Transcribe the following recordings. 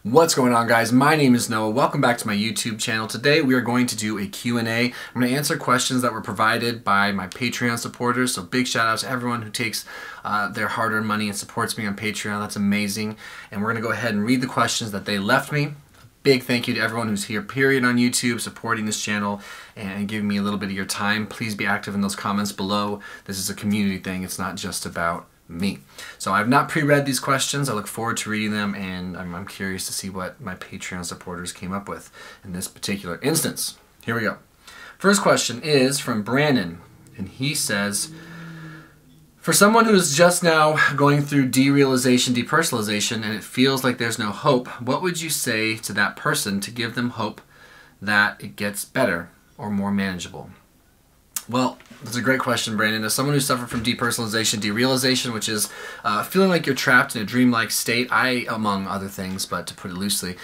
What's going on, guys? My name is Noah. Welcome back to my YouTube channel. Today we are going to do a Q&A. I'm going to answer questions that were provided by my Patreon supporters. So big shout out to everyone who takes their hard-earned money and supports me on Patreon. That's amazing. And we're going to go ahead and read the questions that they left me. Big thank you to everyone who's here, period, on YouTube, supporting this channel and giving me a little bit of your time. Please be active in those comments below. This is a community thing. It's not just about me. So I've not pre-read these questions. I look forward to reading them, and I'm curious to see what my Patreon supporters came up with in this particular instance. Here we go. First question is from Brandon, and he says, for someone who is just now going through derealization, depersonalization, and it feels like there's no hope, what would you say to that person to give them hope that it gets better or more manageable? Well, that's a great question, Brandon. As someone who suffered from depersonalization, derealization, which is feeling like you're trapped in a dreamlike state, among other things, but to put it loosely,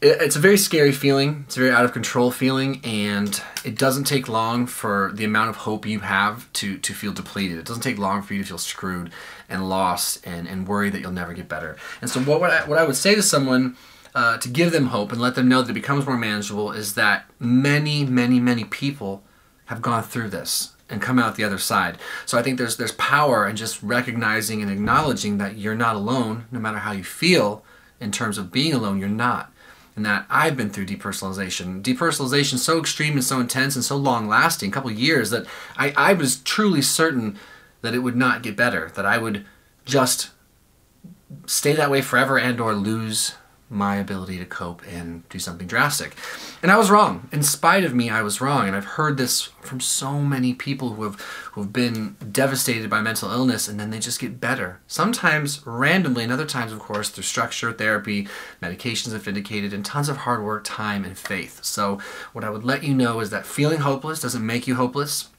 it's a very scary feeling. It's a very out of control feeling, and it doesn't take long for the amount of hope you have to feel depleted. It doesn't take long for you to feel screwed and lost and worry that you'll never get better. And so what I would say to someone to give them hope and let them know that it becomes more manageable is that many people have gone through this and come out the other side. So I think there's power in just recognizing and acknowledging that you're not alone, no matter how you feel in terms of being alone, you're not. And that I've been through depersonalization. Depersonalization so extreme and so intense and so long lasting, a couple of years, that I was truly certain that it would not get better, that I would just stay that way forever and or lose my ability to cope and do something drastic. And I was wrong. In spite of me, I was wrong. And I've heard this from so many people who have been devastated by mental illness, and then they just get better. Sometimes randomly, and other times, of course, through structure, therapy, medications have indicated, and tons of hard work, time, and faith. So what I would let you know is that feeling hopeless doesn't make you hopeless,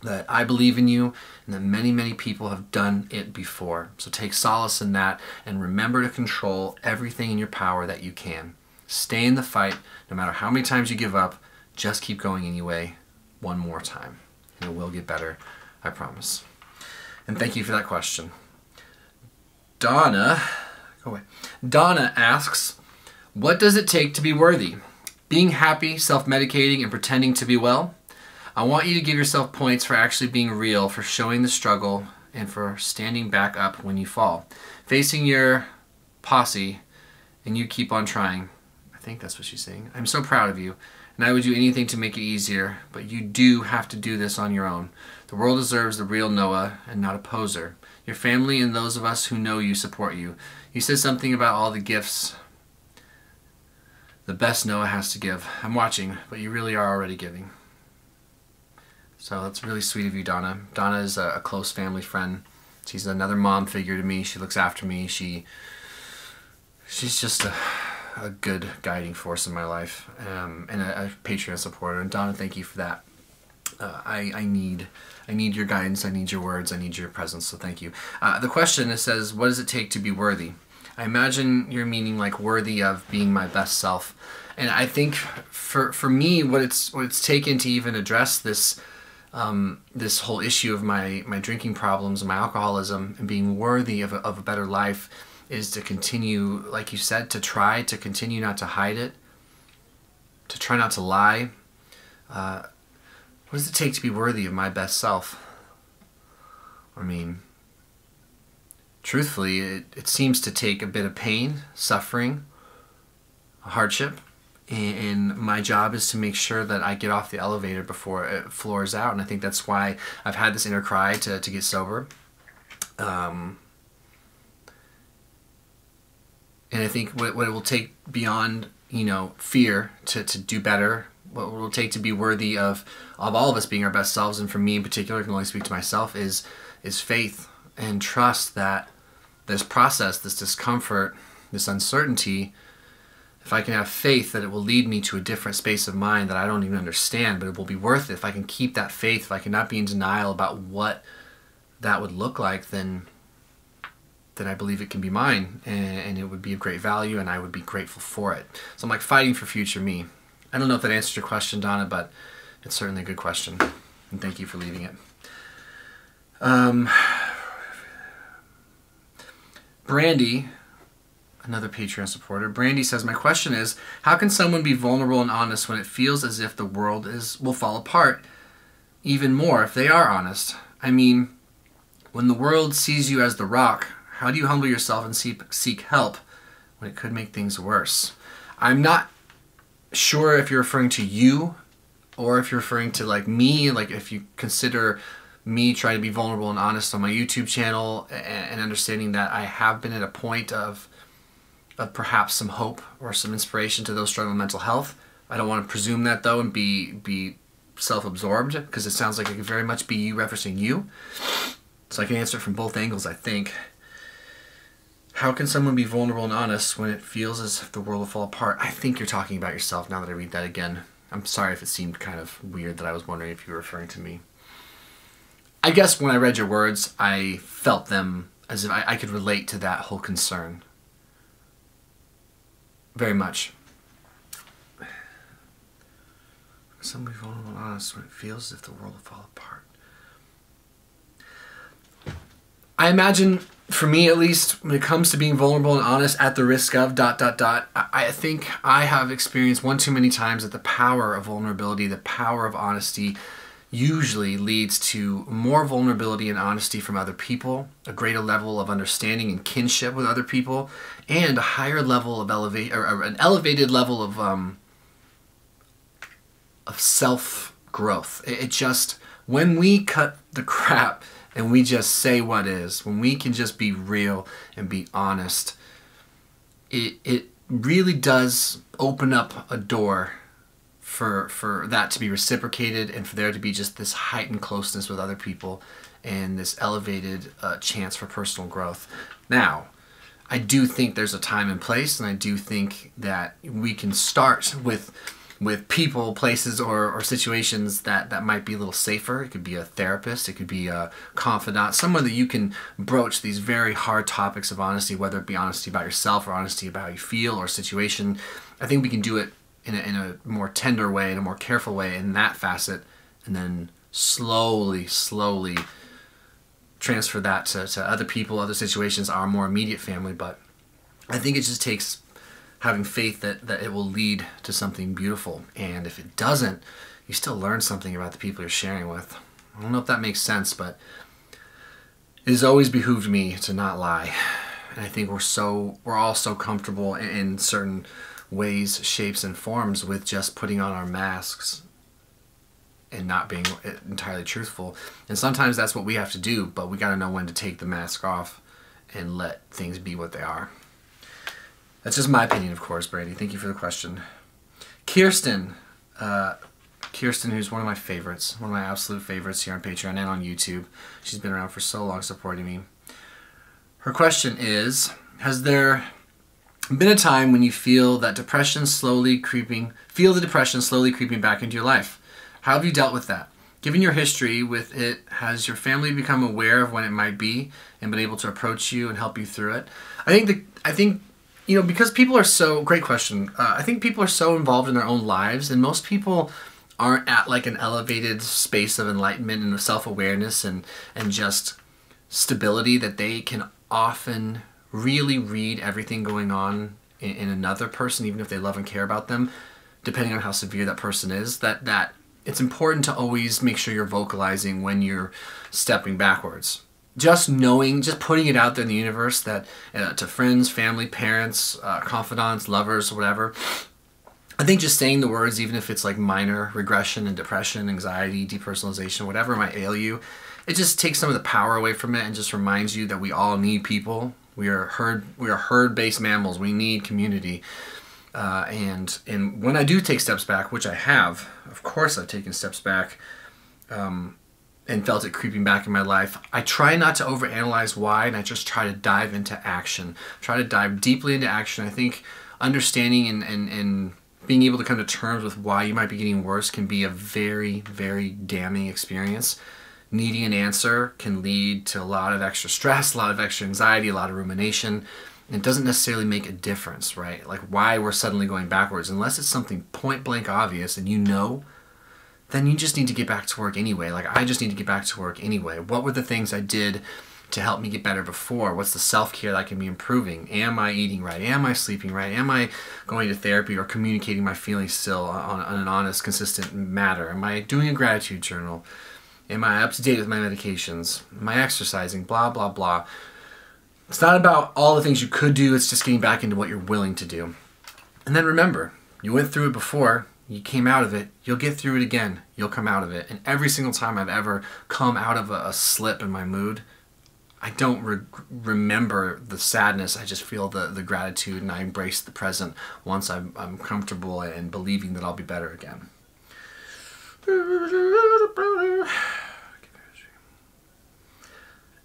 that I believe in you, and that many people have done it before. So take solace in that, and remember to control everything in your power that you can. Stay in the fight, no matter how many times you give up, just keep going anyway, one more time. And it will get better, I promise. And thank you for that question. Donna asks, what does it take to be worthy? Being happy, self-medicating, and pretending to be well? I want you to give yourself points for actually being real, for showing the struggle, and for standing back up when you fall. Facing your posse, and you keep on trying. I think that's what she's saying. I'm so proud of you, and I would do anything to make it easier, but you do have to do this on your own. The world deserves the real Noah, and not a poser. Your family and those of us who know you support you. You said something about all the gifts the best Noah has to give. I'm watching, but you really are already giving. So that's really sweet of you, Donna. Donna is a close family friend. She's another mom figure to me. She looks after me. She's just a good guiding force in my life, and a Patreon supporter. And Donna, thank you for that. I need your guidance. I need your words. I need your presence. So thank you. The question, it says, what does it take to be worthy? I imagine you're meaning like worthy of being my best self. And I think for me, what it's taken to even address this this whole issue of my drinking problems and my alcoholism and being worthy of a better life is to continue, like you said, to try to continue not to hide it, to try not to lie. What does it take to be worthy of my best self? I mean, truthfully, it seems to take a bit of pain, suffering, hardship. And my job is to make sure that I get off the elevator before it floors out. And I think that's why I've had this inner cry to get sober. And I think what it will take beyond, fear to do better, what it will take to be worthy of all of us being our best selves, and for me in particular, I can only speak to myself, is faith and trust that this process, this discomfort, this uncertainty, if I can have faith that it will lead me to a different space of mind that I don't even understand, but it will be worth it. If I can keep that faith, if I cannot be in denial about what that would look like, then I believe it can be mine, and it would be of great value, and I would be grateful for it. So I'm like fighting for future me. I don't know if that answered your question, Donna, but it's certainly a good question, and thank you for leaving it. Brandy Another Patreon supporter. Brandy says, my question is, how can someone be vulnerable and honest when it feels as if the world will fall apart even more if they are honest? I mean, when the world sees you as the rock, how do you humble yourself and seek help when it could make things worse? I'm not sure if you're referring to you or if you're referring to like me, like if you consider me trying to be vulnerable and honest on my YouTube channel and understanding that I have been at a point of perhaps some hope or some inspiration to those struggling with mental health. I don't want to presume that though and be self-absorbed, because it sounds like it could very much be you referencing you. So I can answer it from both angles, I think. How can someone be vulnerable and honest when it feels as if the world will fall apart? I think you're talking about yourself now that I read that again. I'm sorry if it seemed kind of weird that I was wondering if you were referring to me. I guess when I read your words, I felt them as if I could relate to that whole concern. Very much. Somebody vulnerable and honest when it feels as if the world will fall apart. I imagine, for me at least, when it comes to being vulnerable and honest at the risk of ... I think I have experienced one too many times that the power of vulnerability, the power of honesty, usually leads to more vulnerability and honesty from other people, a greater level of understanding and kinship with other people, and a higher level of an elevated level of self-growth. It just, when we cut the crap and we just say what is, when we can just be real and be honest, it really does open up a door for that to be reciprocated and for there to be just this heightened closeness with other people and this elevated chance for personal growth. Now, I do think there's a time and place, and I do think that we can start with people, places, or situations that might be a little safer. It could be a therapist, it could be a confidant, someone that you can broach these very hard topics of honesty, whether it be honesty about yourself or honesty about how you feel or situation. I think we can do it in a more tender way, in a more careful way in that facet, and then slowly transfer that to other people, other situations, our more immediate family. But I think it just takes having faith that it will lead to something beautiful. And if it doesn't, you still learn something about the people you're sharing with. I don't know if that makes sense, but it has always behooved me to not lie. And I think we're all so comfortable in certain ways, shapes, and forms with just putting on our masks and not being entirely truthful. And sometimes that's what we have to do, but we got to know when to take the mask off and let things be what they are. That's just my opinion, of course, Brady. Thank you for the question. Kirsten, who's one of my favorites, one of my absolute favorites here on Patreon and on YouTube. She's been around for so long supporting me. Her question is, has there been a time when you feel the depression slowly creeping back into your life? How have you dealt with that? Given your history with it, has your family become aware of when it might be and been able to approach you and help you through it? I think you know, because people are so, great question. I think people are so involved in their own lives, and most people aren't at like an elevated space of enlightenment and self-awareness and just stability that they can often really read everything going on in another person, even if they love and care about them, depending on how severe that person is, that it's important to always make sure you're vocalizing when you're stepping backwards. Just knowing, just putting it out there in the universe that to friends, family, parents, confidants, lovers, whatever. I think just saying the words, even if it's like minor regression and depression, anxiety, depersonalization, whatever might ail you, it just takes some of the power away from it and just reminds you that we all need people. We are herd-based mammals. We need community. And when I do take steps back, which I have, of course I've taken steps back, and felt it creeping back in my life, I try not to overanalyze why, and I just try to dive into action. Try to dive deeply into action. I think understanding and being able to come to terms with why you might be getting worse can be a very, very damning experience. Needing an answer can lead to a lot of extra stress, a lot of extra anxiety, a lot of rumination. And it doesn't necessarily make a difference, right? Like why we're suddenly going backwards. Unless it's something point blank obvious and you know, then you just need to get back to work anyway. Like I just need to get back to work anyway. What were the things I did to help me get better before? What's the self-care that I can be improving? Am I eating right? Am I sleeping right? Am I going to therapy or communicating my feelings still on an honest, consistent matter? Am I doing a gratitude journal? Am I up to date with my medications? Am I exercising? Blah, blah, blah. It's not about all the things you could do. It's just getting back into what you're willing to do. And then remember, you went through it before. You came out of it. You'll get through it again. You'll come out of it. And every single time I've ever come out of a slip in my mood, I don't remember the sadness. I just feel the gratitude, and I embrace the present once I'm comfortable and believing that I'll be better again.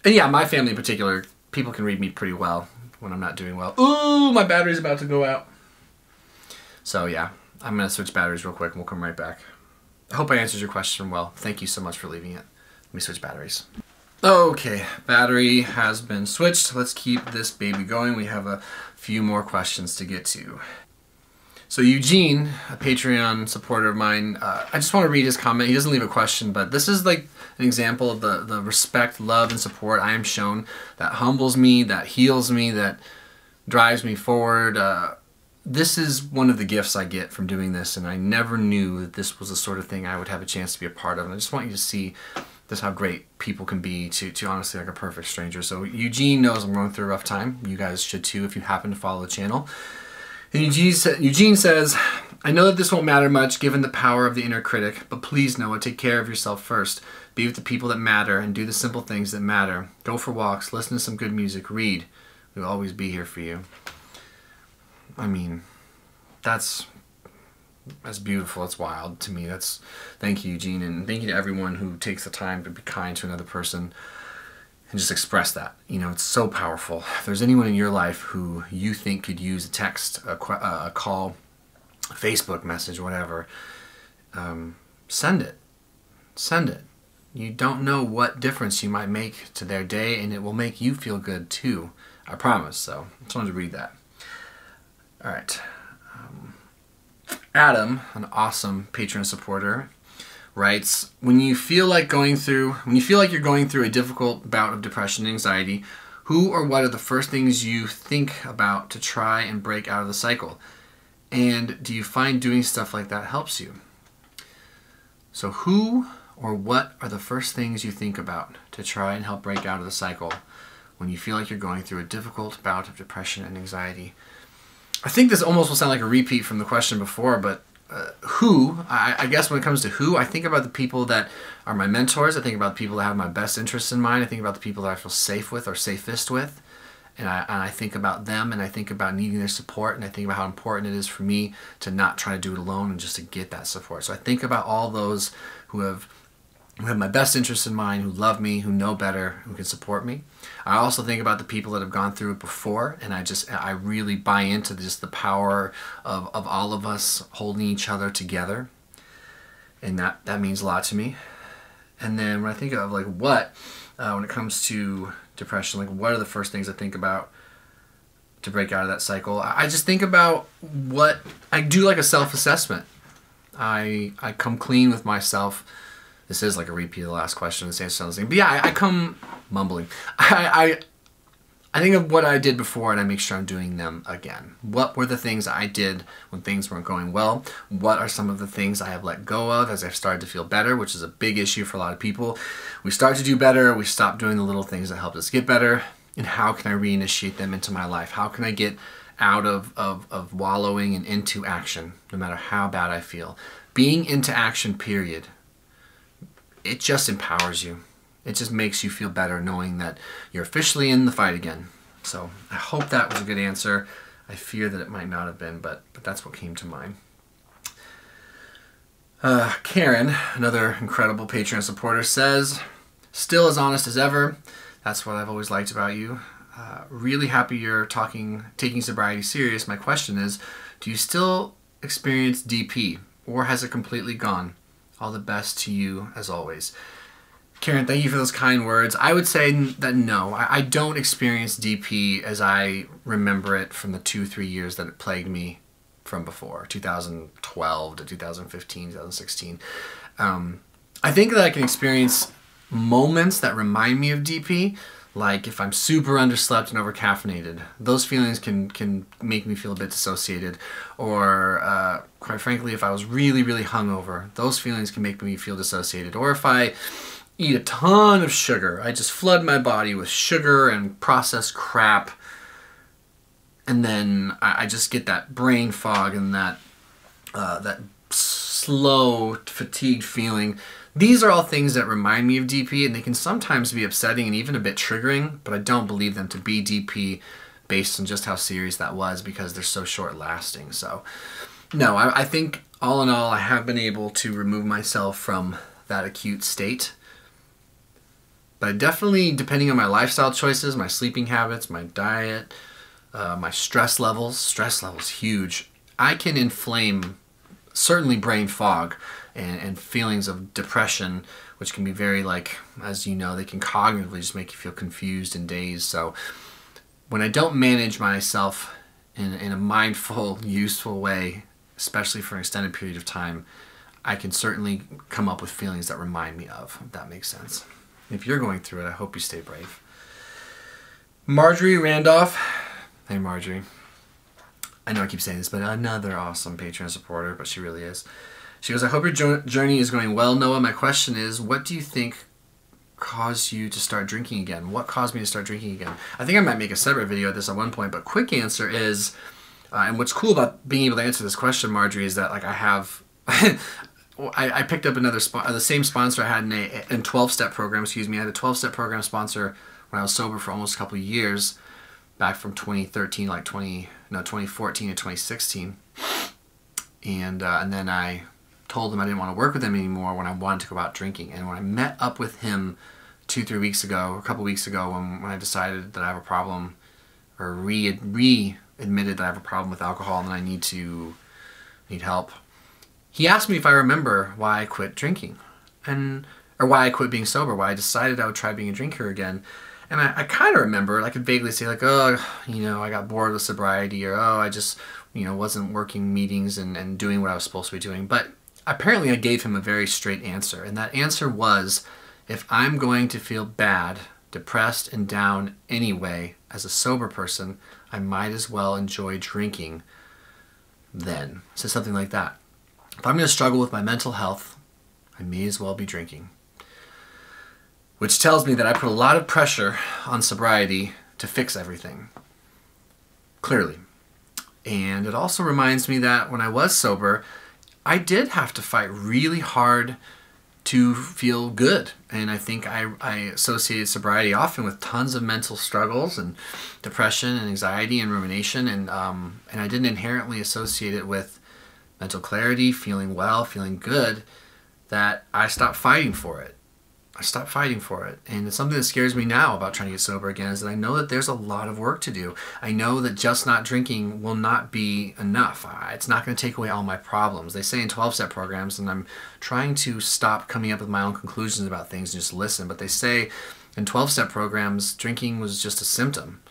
And yeah, my family in particular, people can read me pretty well when I'm not doing well. Ooh, my battery's about to go out. So yeah, I'm going to switch batteries real quick and we'll come right back. I hope I answered your question well. Thank you so much for leaving it. Let me switch batteries. Okay, battery has been switched. Let's keep this baby going. We have a few more questions to get to. So Eugene, a Patreon supporter of mine, I just want to read his comment. He doesn't leave a question, but this is like an example of the respect, love, and support I am shown that humbles me, that heals me, that drives me forward. This is one of the gifts I get from doing this, and I never knew that this was the sort of thing I would have a chance to be a part of. And I just want you to see just how great people can be to honestly like a perfect stranger. So Eugene knows I'm going through a rough time. You guys should too if you happen to follow the channel. And Eugene says, I know that this won't matter much given the power of the inner critic, but please Noah, take care of yourself first. Be with the people that matter and do the simple things that matter. Go for walks, listen to some good music, read. We'll always be here for you. I mean, that's beautiful. It's wild to me. Thank you, Eugene, and thank you to everyone who takes the time to be kind to another person and just express that. You know, it's so powerful. If there's anyone in your life who you think could use a text, a call, a Facebook message, whatever, send it. Send it. You don't know what difference you might make to their day, and it will make you feel good too. I promise. So I just wanted to read that. All right. Adam, an awesome Patreon supporter, writes, when you feel like you're going through a difficult bout of depression and anxiety, who or what are the first things you think about to try and break out of the cycle? And do you find doing stuff like that helps you? So who or what are the first things you think about to try and help break out of the cycle when you feel like you're going through a difficult bout of depression and anxiety? I think this almost will sound like a repeat from the question before, but I guess when it comes to who, I think about the people that are my mentors. I think about the people that have my best interests in mind. I think about the people that I feel safe with or safest with. And I think about them, and I think about needing their support, and I think about how important it is for me to not try to do it alone and just to get that support. So I think about all those who have my best interests in mind, who love me, who know better, who can support me. I also think about the people that have gone through it before, and I really buy into just the power of all of us holding each other together, and that means a lot to me. And then when I think of like when it comes to depression, like what are the first things I think about to break out of that cycle? I just think about what I do, like a self-assessment. I come clean with myself. This is like a repeat of the last question, the same thing. But yeah, I come mumbling. I think of what I did before, and I make sure I'm doing them again. What were the things I did when things weren't going well? What are some of the things I have let go of as I've started to feel better, which is a big issue for a lot of people. We start to do better, we stop doing the little things that helped us get better, and how can I reinitiate them into my life? How can I get out of wallowing and into action, no matter how bad I feel? Being into action, period. It just empowers you. It just makes you feel better knowing that you're officially in the fight again. So I hope that was a good answer. I fear that it might not have been, but that's what came to mind. Karen, another incredible Patreon supporter, says, still as honest as ever. That's what I've always liked about you. Really happy you're taking sobriety serious. My question is, do you still experience DP, or has it completely gone? All the best to you as always. Karen, thank you for those kind words. I would say that no, I don't experience DP as I remember it from the 2-3 years that it plagued me from before, 2012 to 2015, 2016. I think that I can experience moments that remind me of DP, Like if I'm super underslept and overcaffeinated, those feelings can make me feel a bit dissociated. Or quite frankly, if I was really, really hungover, those feelings can make me feel dissociated. Or if I eat a ton of sugar, I just flood my body with sugar and processed crap, and then I just get that brain fog and that slow, fatigued feeling. These are all things that remind me of DP, and they can sometimes be upsetting and even a bit triggering, but I don't believe them to be DP based on just how serious that was, because they're so short lasting. So no, I think all in all, I have been able to remove myself from that acute state. But I definitely, depending on my lifestyle choices, my sleeping habits, my diet, my stress levels huge. I can inflame certainly brain fog and feelings of depression, which can be very, like, as you know, they can cognitively just make you feel confused and dazed. So when I don't manage myself in a mindful, useful way, especially for an extended period of time, I can certainly come up with feelings that remind me of, if that makes sense. If you're going through it, I hope you stay brave. Marjorie Randolph. Hey, Marjorie. I know I keep saying this, but another awesome Patreon supporter, but she really is. She goes, I hope your journey is going well, Noah. My question is, what do you think caused you to start drinking again? What caused me to start drinking again? I think I might make a separate video of this at one point, but quick answer is, and what's cool about being able to answer this question, Marjorie, is that, like, I have... I picked up another the same sponsor I had in a 12-step program. Excuse me, I had a 12-step program sponsor when I was sober for almost a couple of years, back from 2013, 2014 to 2016, and then I told him I didn't want to work with him anymore when I wanted to go out drinking. And when I met up with him 2-3 weeks ago, a couple weeks ago, when I decided that I have a problem, or re-admitted that I have a problem with alcohol and that I need help, he asked me if I remember why I quit drinking, or why I quit being sober, why I decided I would try being a drinker again. And I kind of remember, I could vaguely say, like, oh, I got bored with sobriety, or oh, I just, wasn't working meetings and doing what I was supposed to be doing. But apparently I gave him a very straight answer, and that answer was, if I'm going to feel bad, depressed, and down anyway as a sober person, I might as well enjoy drinking then. So something like that. If I'm going to struggle with my mental health, I may as well be drinking. Which tells me that I put a lot of pressure on sobriety to fix everything. Clearly. And it also reminds me that when I was sober, I did have to fight really hard to feel good. And I think I associated sobriety often with tons of mental struggles and depression and anxiety and rumination. And I didn't inherently associate it with mental clarity, feeling well, feeling good, that I stopped fighting for it. And it's something that scares me now about trying to get sober again, is that I know that there's a lot of work to do. I know that just not drinking will not be enough. It's not going to take away all my problems. They say in 12-step programs, and I'm trying to stop coming up with my own conclusions about things and just listen, but they say in 12-step programs, drinking was just a symptom.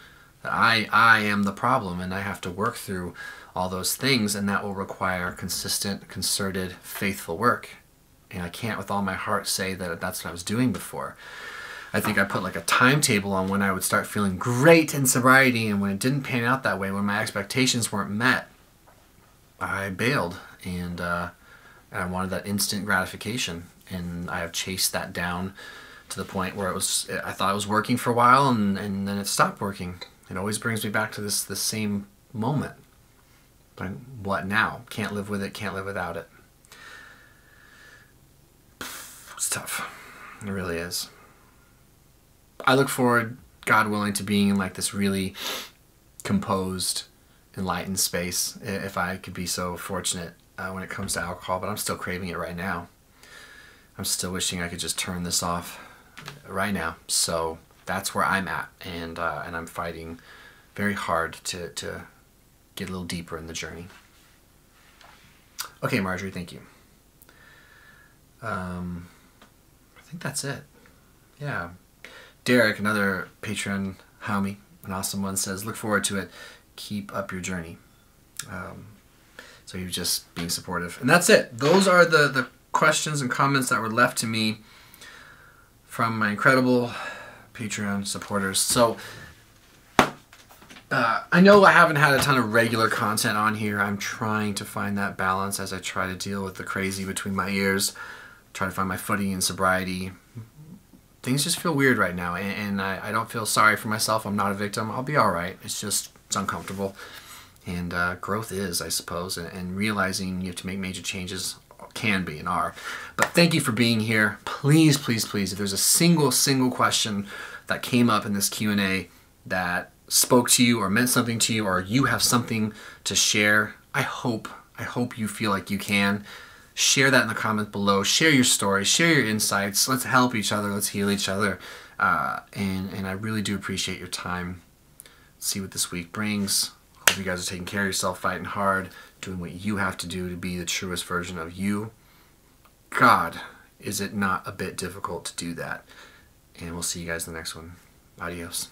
That I am the problem, and I have to work through all those things, and that will require consistent, concerted, faithful work. And I can't with all my heart say that that's what I was doing before. I think I put like a timetable on when I would start feeling great in sobriety, and when it didn't pan out that way, when my expectations weren't met, I bailed, and I wanted that instant gratification, and I have chased that down to the point where I thought it was working for a while, and then it stopped working. It always brings me back to this same moment. But what now? Can't live with it, can't live without it. It's tough. It really is. I look forward, God willing, to being in like this really composed, enlightened space, if I could be so fortunate when it comes to alcohol, but I'm still craving it right now. I'm still wishing I could just turn this off right now. So that's where I'm at, and I'm fighting very hard to get a little deeper in the journey. Okay, Marjorie, thank you. I think that's it. Yeah. Derek, another Patreon homie, an awesome one, says, look forward to it. Keep up your journey. So he was just being supportive. And that's it. Those are the questions and comments that were left to me from my incredible Patreon supporters. So I know I haven't had a ton of regular content on here. I'm trying to find that balance as I try to deal with the crazy between my ears, try to find my footing in sobriety. Things just feel weird right now, and I don't feel sorry for myself. I'm not a victim. I'll be all right. It's uncomfortable. And growth is, I suppose, and realizing you have to make major changes can be and are. But thank you for being here. Please, please, please, if there's a single question that came up in this Q&A that spoke to you or meant something to you, or you have something to share, I hope you feel like you can. Share that in the comments below. Share your story. Share your insights. Let's help each other. Let's heal each other. And I really do appreciate your time. Let's see what this week brings. Hope you guys are taking care of yourself, fighting hard, doing what you have to do to be the truest version of you. God, is it not a bit difficult to do that? And we'll see you guys in the next one. Adios.